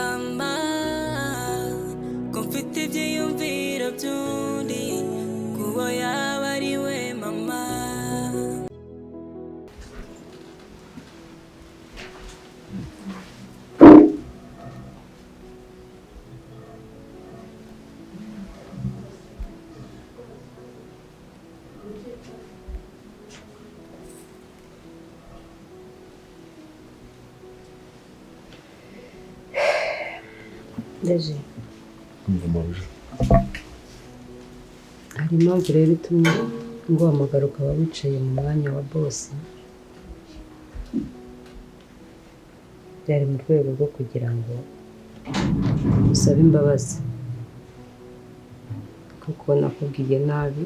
mama ko mfite ibyiyumviro by'undi kubo yaba ari we mama. Deje Mvumabuje hari impamvu rero itumye nguhamagara ukaba wicaye mu mwanya wa bosi. Byari mu rwego rwo kugira ngo usabe imbabazi kuko nakubwiye nabi,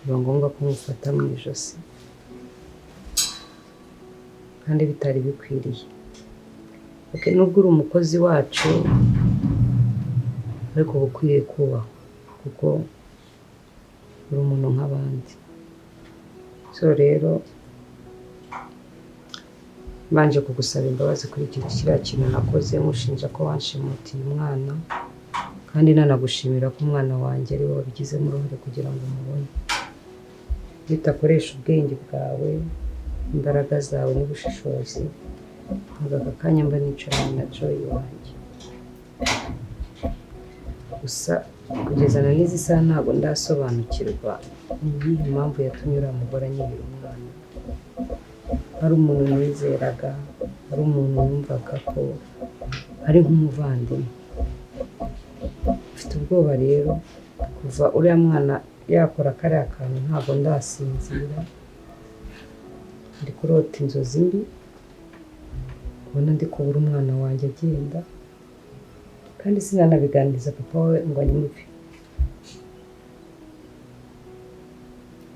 biba ngombwa ko mufata mu ijosi kandi bitari bikwiriye. Nubwo uri umukozi wacu ariko uba ukwiriye kubahwa kuko uri umuntu nk'abandi. So rero mbanje kugusaba imbabazi kuri kiriya kintu nakoze nkushinja ko wanshimutiye umwana, kandi nanagushimira ko umwana wanjye ari wowe wabigizemo uruhare kugira ngo umubone. Bitakoresha ubwenge bwawe, imbaraga zawe n'ubushishozi, aka kanya mba nicaranye na Joy wanjye. Gusa kugeza na n'izi saha ntabwo ndasobanukirwa niyihe mpamvu yatumye uriya mugore anyibira umwana. Ari umuntu nizeraga, ari umuntu wumvaga ko ari nk'umuvandimwe. Mfite ubwoba rero kuva uriya mwana yakora kariya kantu ntabwo ndasinzira, ndi kurota inzozi mbi, ubona ndi kubura umwana wanjye agenda kandi sinanabiganiriza papa we ngo anyumve.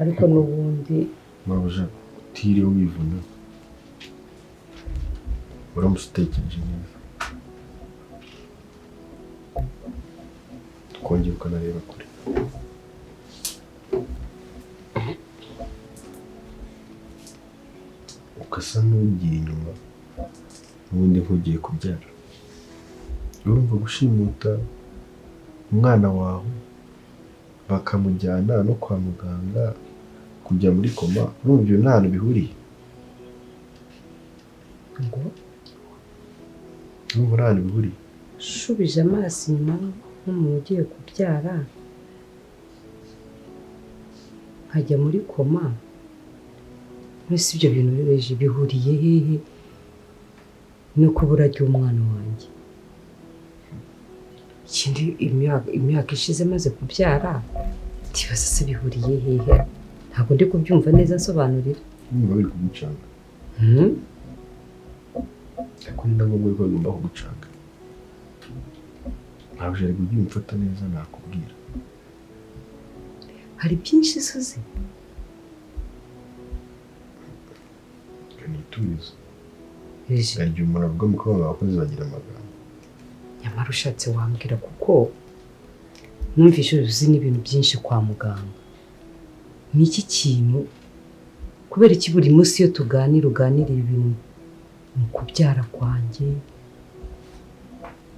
Ariko n'ubundi mabuje utiriwe wivuna, uramutse utekereje neza tukongera ukanareba kure. Ukasa n'ugiye inyuma n'ubundi nk'ugiye kubyara. Urumva gushimuta umwana wawe bakamujyana no kwa muganga kujya muri koma, urumva ibyo nta hantu bihuriye? ngo Urumva nta hantu bihuriye? shubije amaso inyuma nk'umuntu ugiye kubyara nkajya muri koma, mbese ibyo bintu bibeje bihuriye hehe no kubura ry'umwana wanjye? Ikindi imyaka ishize maze kubyara, ikibazo se bihuriye hehe? Ntabwo ndi kubyumva neza, nsobanurira. Niba biri kugucanga ariko ni na ngombwa ko bagomba kugucanga. Ntabwo ujya kubyumfata neza, nakubwira. Hari byinshi uzi. Kanituza Eje hari igihe umuntu avuga mu kabanga abakozi bagira amagambo. nyamara ushatse wambwira kuko numvise uzi n'ibintu byinshi kwa muganga. Ni iki kintu kubera iki buri munsi iyo uganirira ibintu mu kubyara kwanjye,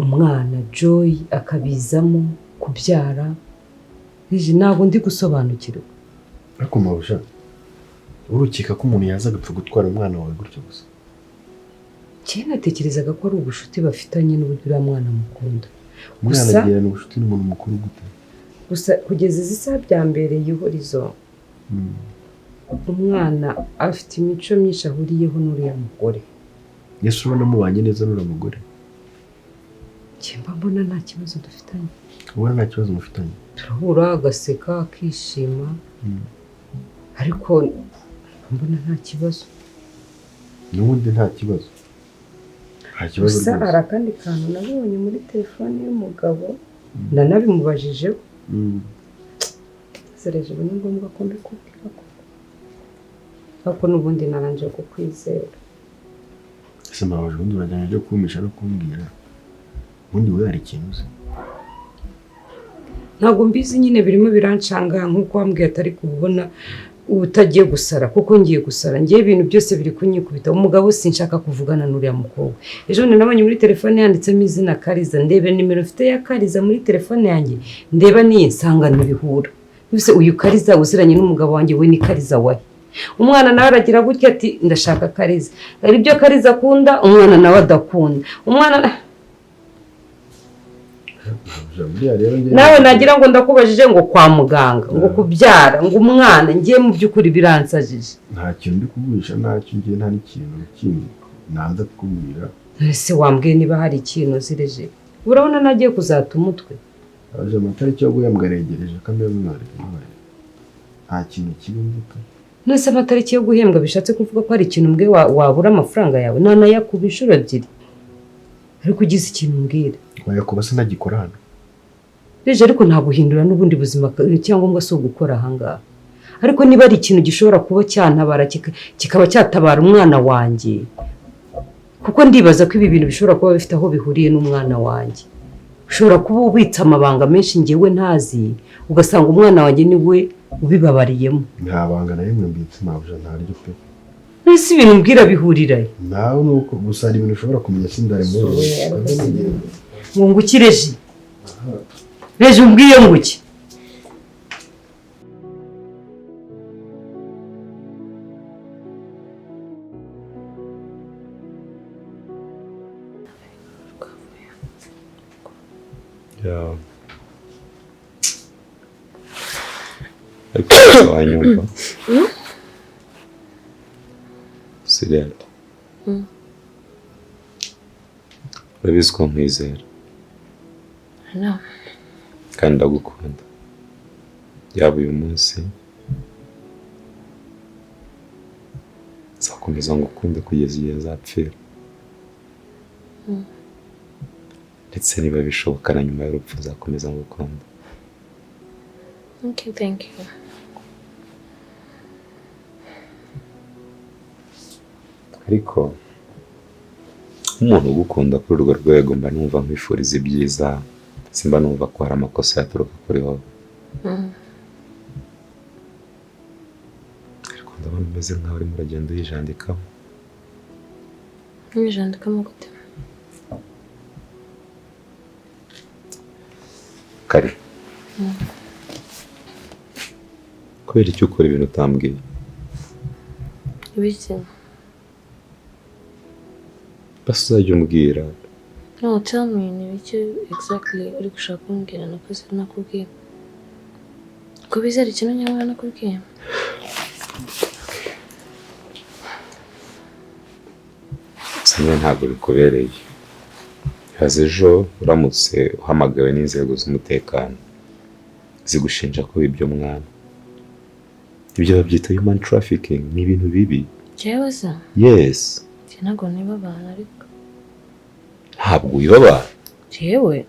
umwana Joy akabizamo kubyara? Eje ntabwo ndi gusobanukirwa. Ariko mabusha urukeka ko umuntu yaza agapfa gutwara umwana wawe gutyo gusa? Cyane natekerezaga ko ari ubushuti bafitanye n'uburyo uriya mwana mukunda. Umwana agirana ubucuti n'umuntu mukuru gute? Gusa kugeza izi saha byambereye ihurizo. Umwana afite imico myinshi ahuriyeho n'uriya mugore. Yesu ubona mubanye neza n'uriya mugore? Cyemba mbona nta kibazo dufitanye. Ubona nta kibazo mufitanye? Turahura agaseka akishima, ariko mbona nta kibazo. N'ubundi nta kibazo? Nta kibazo Gusa rwose? hari akandi kantu nabonye muri telefone y'umugabo nanabimubajijeho. Sereje ni ngombwa ko mbikubwira ko ariko n'ubundi naranje kukwizera. Ese mabuje ubundi urajyanye byo kumisha no kumbwira ubundi we hari ikintu uzi? Ntabwo mbizi nyine birimo birancanga nk'uko wambwiye atari kubona ubu utagiye gusara kuko ngiye gusara ngiye ibintu byose biri kunyikubita umugabo sinshaka kuvugana n'uriya mukobwa ejo nabonye muri telefone yanditsemo izina Kariza ndebe nimero mfite ya Kariza muri telefone yanjye ndeba niye nsanga ntibihura bise uyu Kariza uziranye n'umugabo wanjye we ni Kariza wahe umwana nawe aragira gutya ati ndashaka Kariza ari byo Kariza akunda umwana nawe adakunda umwana nawe nagira ngo ndakubajije ngo kwa muganga ngo kubyara ngo umwana ngiye mu by'ukuri biransajije nta kintu ndi kugurisha ntacyo ngiye nta n'ikintu kindi nanza kukubwira ese wambwiye niba hari ikintu zireje urabona nagiye kuzata umutwe aje amatariki yo guhembwa aregereje kamwe mwari nta kintu kibimbuka nese amatariki yo guhembwa bishatse kuvuga ko hari ikintu mbwe wabura amafaranga yawe nanayakuba inshuro ebyiri ariko ugize ikintu mbwira wayakuba se ntagikora hano reje ariko nta guhindura n'ubundi buzima cyangwa se ugukora ahangaha ariko niba ari ikintu gishobora kuba cyantabara kikaba cyatabara umwana wanjye kuko ndibaza ko ibi bintu bishobora kuba bifite aho bihuriye n'umwana wanjye ushobora kuba ubitse amabanga menshi ngewe ntazi ugasanga umwana wanjye niwe ubibabariyemo nta banga na rimwe mbitse mabuja ntaryo pe nese ibintu mbwira bihurira nawe nuko gusa hari ibintu ushobora kumenya sindare muri ngo ngukireje reje umbwiye nguki ya wanyumva Siriya urabizi ko nkwizera kandi ndagukunda yaba uyu munsi nzakomeza ngukunde kugeza igihe azapfira ndetse niba bishoboka na nyuma y'urupfu nzakomeza ngukunda. Okay, thank you. Ariko umuntu ugukunda kuri urwo rwego mba numva nkwifuriza ibyiza simba numva ko hari amakosa yaturuka kuri wowe. Ariko ndabona umeze nkaho urimo uragenda uyijandikamo. Uyijandikamo gute? Kari. Kubera icyo ukora ibintu utambwiye? Ibiki? Basi uzajya umbwira. No, tell me, ni ibiki exactly uri gushaka kumbwira nakoze nakubwiye? Ko bizera ikintu nyamara nakubwiye? Samwe ntabwo bikubereye. Haze ejo uramutse uhamagawe n'inzego z'umutekano zigushinja ko ibyo mwana. Ibyo babyita human trafficking, ni ibintu bibi. Jewe se? Yes. Ntabwo niba abantu ariko. Ntabwo wibaba? Jewe.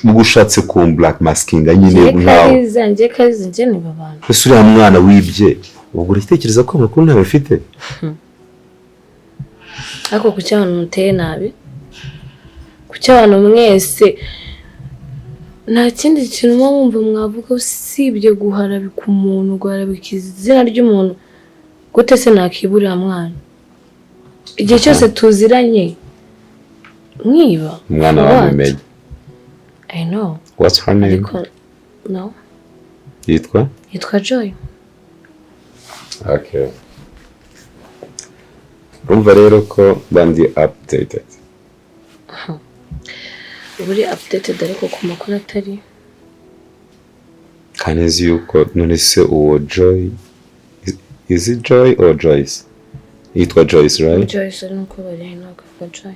Mugushatse ku black masking nyine nkaho. Nje kazi nje niba abantu. Ese uriya mwana wibye. Ubwo uritekereza ko amakuru ntawe ufite? Ako kuki abantu muteye nabi? Kuki abantu mwese nta kindi kintu mwumva mwavuga usibye guharabika umuntu guharabika izina ry'umuntu gute se nakibura mwana igihe cyose tuziranye mwiba umwana wamumenye. I know. What's her name? No. Yitwa Joy. Okay. Urumva rero ko bandi updated. Uri updated ariko ku makuru atari. Kanezi yuko none se uwo Joy is it Joy or Joyce? Yitwa Joyce, right? Joyce ari nuko bari nako kwa Joy.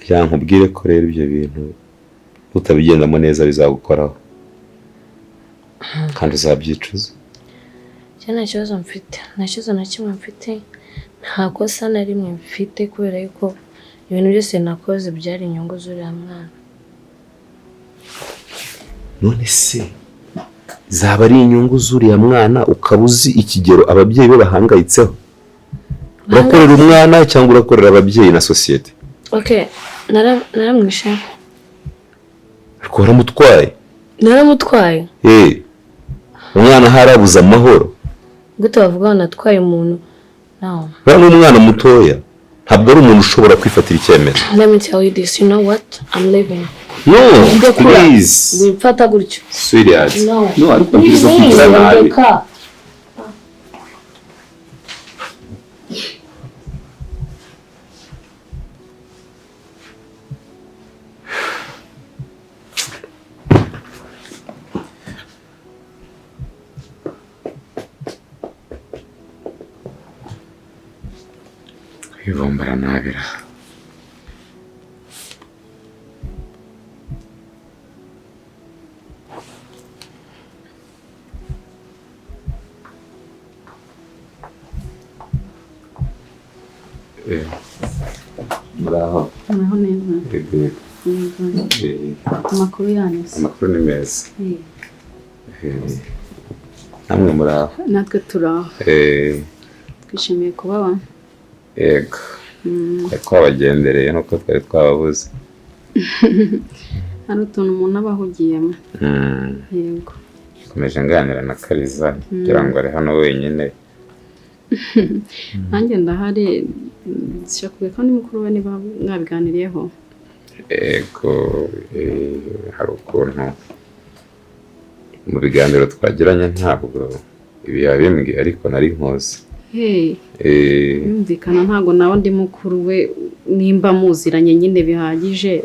Yankubwire ko rero ibyo bintu utabigendamo neza bizagukoraho. Kandi uzabyicuza. Nta kibazo mfite. Nta kibazo na kimwe mfite. Nta kosa na rimwe mfite kubera yuko ibintu byose nakoze byari inyungu z'uriya mwana. None se zaba ari inyungu z'uriya mwana ukabuzi ikigero ababyeyi be bahangayitseho? Urakorera umwana cyangwa urakorera ababyeyi na societe? Okay, naramwishe. Ariko waramutwaye? Naramutwaye. Umwana harabuze amahoro. Gute bavuga natwaye umuntu? No. Bano umwana mutoya. Ntabwo ari umuntu ushobora kwifatira icyemezo. Let me tell you this, you know what? I'm leaving. No, please. Wifata gutyo. Sweetheart. No, ariko ntibizo kugira nabi. Ivombara nabira. Muraho. Muraho neza. Amakuru yanyu. Amakuru ni meza. Namwe muraho. Natwe turaho. Twishimiye kubaba. Yego. Twari twabagendereye nuko twari twababuze. Hari utuntu umuntu aba ahugiyemo. Yego. Komeje nganira na Kariza kugira ngo ari hano wenyine. Nanjye ndahari shakubwe kandi mukuru we niba mwabiganiriyeho. Yego, hari ukuntu mu biganiro twagiranye ntabwo ibi yabimbwiye ariko nari nkoze. Yumvikana ntabwo nawe ndi mukuru we nimba muziranye nyine bihagije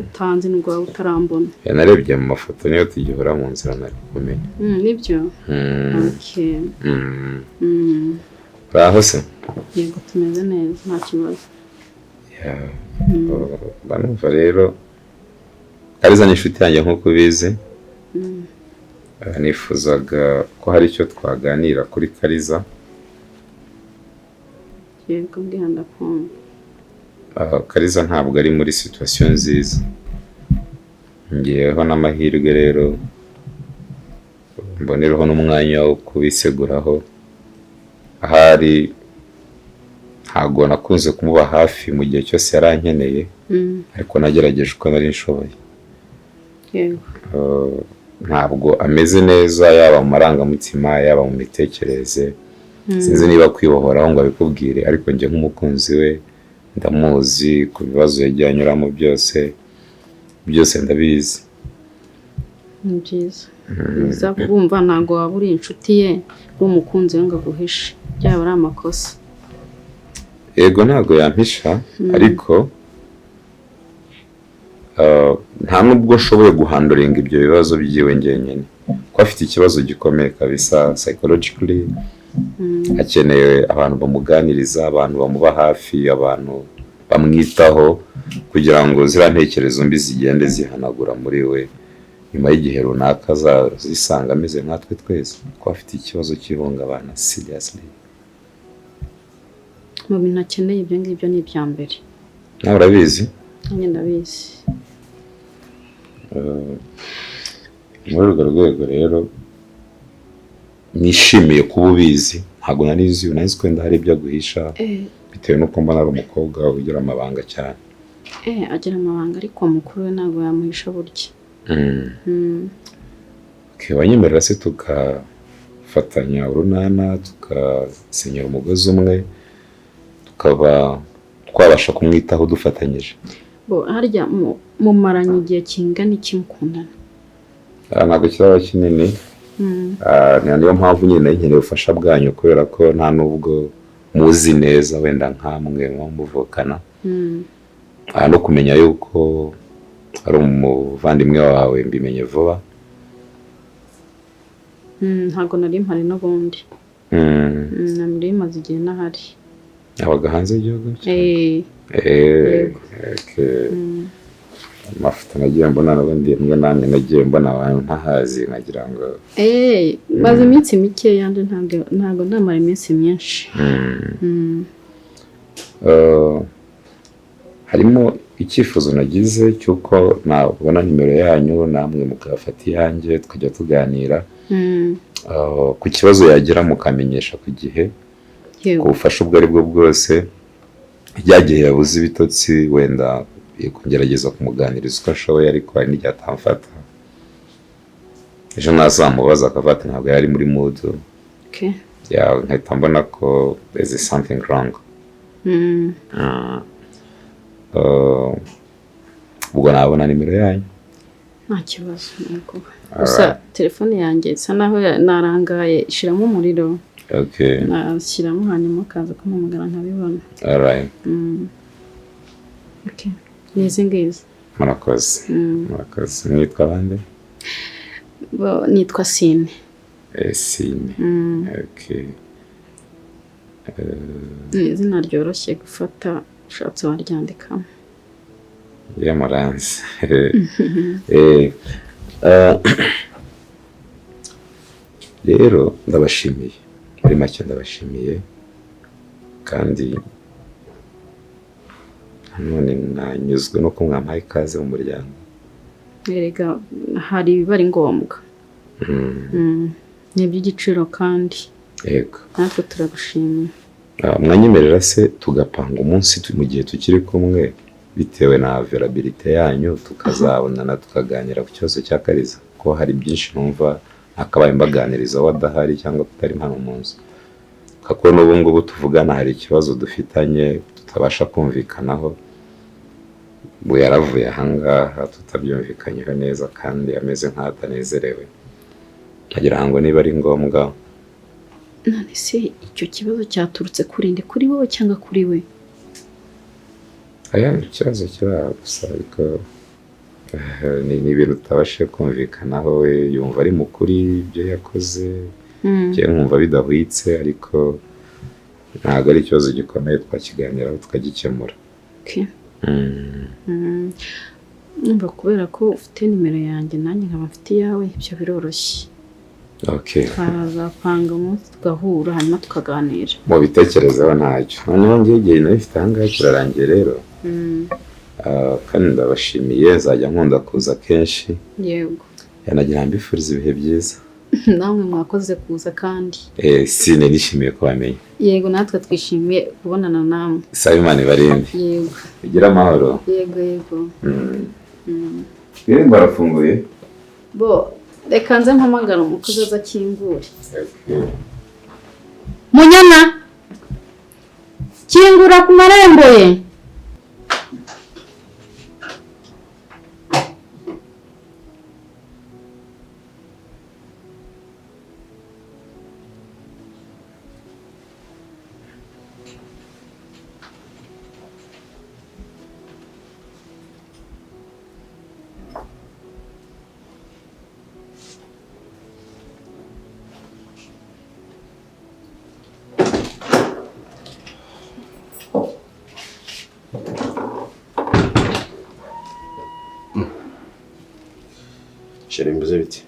utanzi n'ubwo utarambona. Narebye mu mafoto niyo tugihora mu nzira nari kumenya. Nibyo? Okay. Baho se? Yego tumeze neza nta kibazo. Banumva rero Kariza ni inshuti yanjye nk'uko ubizi. Nifuzaga ko hari icyo twaganira kuri Kariza. Yego ndakunda. Kariza ntabwo ari muri situation nziza. Ngiyeho n'amahirwe rero mbonereho n'umwanya wo kubiseguraho. Ahari ntabwo nakunze kumuba hafi mu gihe cyose yarankeneye ariko nagerageje uko nari nshoboye. Yego. Ntabwo ameze neza yaba mu marangamutima yaba mu mitekerereze. Sinzi niba kwibohoraho ngo abikubwire ariko njye nk'umukunzi we ndamuzi ku bibazo yagiye anyuramo byose ndabizi. Ni byiza. Biza kumva ntabwo waba uri inshuti ye n'umukunzi we ngo aguhishe byaba ari amakosa. Yego ntabwo yampisha ariko nta nubwo nshoboye guhandoringa ibyo bibazo byiwe njyenyine ko afite ikibazo gikomeye kabisa psychologically. Akeneye abantu bamuganiriza, abantu bamuba hafi, abantu bamwitaho kugira ngo ziriya ntekerezo mbi zigende zihanagura muri we nyuma y'igihe runaka azisanga ameze nkatwe twese ko afite ikibazo cy'ihungabana seriously. Mu bintu akeneye ibyo ngibyo ni ibya mbere. Nawe urabizi? Nanjye ndabizi. Muri urwo rwego rero nishimiye kuba ubizi. Ntabwo nari nzi ko wenda hari ibyo aguhisha bitewe n'uko mbona ari umukobwa ugira amabanga cyane. Agira amabanga ariko mukuru we ntabwo yamuhisha burya. Wanyemerera se tugafatanya urunana tugasenyera umugozi umwe tukaba twabasha kumwitaho dufatanyije. Harya mumaranye igihe kingana iki mukundana? Ntabwo kiraba kinini. Niyo mpamvu nyine nkeneye ubufasha bwanyu kubera ko nta nubwo muzi neza wenda nkamwe muvukana. No kumenya yuko ari umuvandimwe wawe mbimenye vuba. Ntabwo nari mpari n'ubundi. Nari maze igihe n'ahari. Yabaga hanze y'igihugu? Amafoto nagiye mbona n'ubundi rimwe namwe nagiye mbona abantu ntahazi nkagira ngo maze iminsi mike yandi ntabwo ndamara iminsi myinshi. Harimo icyifuzo nagize cy'uko nabona nimero yanyu namwe mukafata iyanjye tukajya tuganira ku kibazo yagira mukamenyesha ku gihe ku bufasha ubwo ari bwo bwose ryagiye yabuze ibitotsi wenda kugerageza kumuganiriza uko ashoboye ariko hari n'igihe atamfata ejo nazamubaza akavata ntabwo yari muri mood Okay. nkahita mbona ko there's something wrong. Ubwo nabona nimero yanyu Nta kibazo nuko. Gusa telefone yanjye isa naho narangaye ishiramo umuriro. Okay. Nashyiramo hanyuma kaza kumamagara nkabibona. Alright. Okay. Nizi ngizi. Murakoze. Mwitwa bande? Nitwa Sine. Sine. Okay. Izina ryoroshye gufata ushatse waryandikamo. Muranzi. Rero ndabashimiye muri make ndabashimiye kandi none nanyuzwe no kumwampaye ikaze mu muryango. Erega hari bari ngombwa. Ni iby'igiciro kandi. Yego. Natwe turagushimiye. Mwanyemerera se tugapanga umunsi mu gihe tukiri kumwe bitewe na availability yanyu tukazabonana tukaganira ku kibazo cya Kariza ko hari byinshi numva akabaye mbaganiriza wadahari cyangwa tutari hano mu nzu. Kako n'ubu ngubu tuvugana hari ikibazo dufitanye tutabasha kumvikanaho. Ngo yaravuye ahangaha tutabyumvikanyeho neza kandi ameze nk'atanezerewe. Nkagira ngo niba ari ngombwa. None se icyo kibazo cyaturutse kurinde kuri wowe cyangwa kuri we? Aya ikibazo kiraho gusa ariko ni ibintu tutabashe kumvikanaho we yumva ari mukuri ibyo yakoze njye nkumva bidahwitse ariko ntabwo ari ikibazo gikomeye twakiganiraho tukagikemura. Okay. Numva kubera ko ufite nimero yanjye nanjye nkaba mfite iyawe ibyo biroroshye. Okay. Twazapanga umunsi tugahura hanyuma tukaganira. Mu bitekerezaho ntacyo. Noneho ngiye igihe nabifite ahangaha kirarangiye rero. Kandi ndabashimiye nzajya nkunda kuza kenshi. Yego. Yanagira mbifuriza ibihe byiza. Namwe mwakoze kuza kandi. Sine nishimiye ko bamenye. Yego natwe twishimiye kubonana namwe. Saba Imana ibarinde. Yego. Bigira amahoro. Yego yego. Irembo barafunguye? Bo reka nze mpamagara umukozi aza akingure. Munyana kingura ku marembo ye. Şöyle bize biti.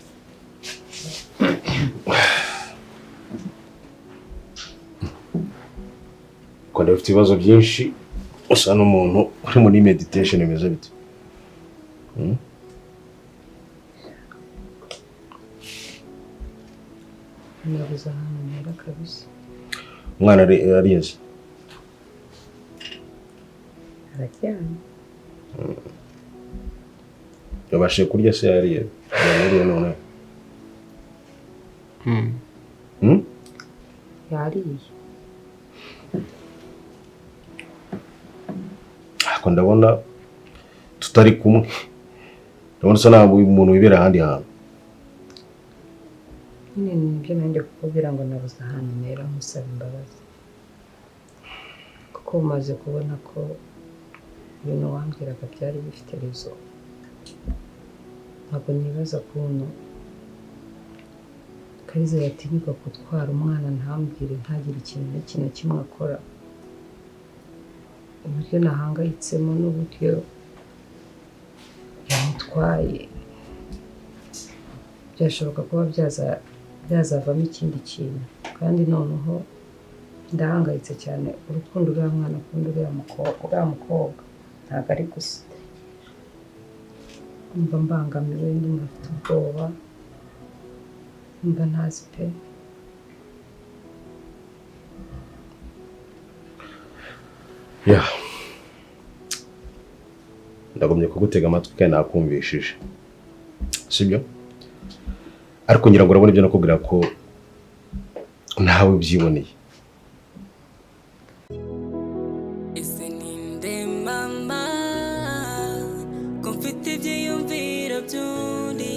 Kwanda ufite ibibazo byinshi usa n'umuntu uri muri meditation imeze biti. Nabuze ahantu mpera kabisa. Umwana arize. Araryamye. Yabashe kurya se yariye. Yariye none. Yariye. Ako ndabona tutari kumwe. Ndabona usa naho umuntu wibera ahandi hantu. Nibyo nanjye kukubwira ngo nabuze ahantu mpera musaba imbabazi. Kuko umaze kubona ko ibintu wambwiraga byari bifite rezo. Ntabwo nibaza kuntu Kariza yatinyuka gutwara umwana ntambwire ntagire ikintu na kimwe akora. Uburyo nahangayitsemo n'uburyo yamutwaye byashoboka kuba byazavamo ikindi kintu kandi noneho ndahangayitse cyane urukundo uriya mwana akunda uriya mukobwa ntabwo ari gusa mba mbangamiwe ndumva mfite ubwoba mba ntazi pe. ya ndagomye kugutega amatwi kandi nakumvishije sibyo ariko ngira ngo urabona ibyo nakubwira ko ntawe byiboneye. ese ninde mama ko mfite ibyiyumviro by'undi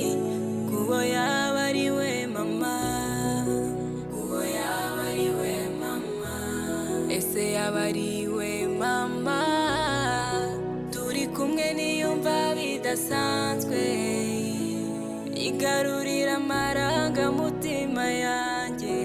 kubo yaba ari we mama kubo yaba ari we mama ese yaba ari we mama turi kumwe niyumva bidasanzwe igarurira amarangamutima yanjye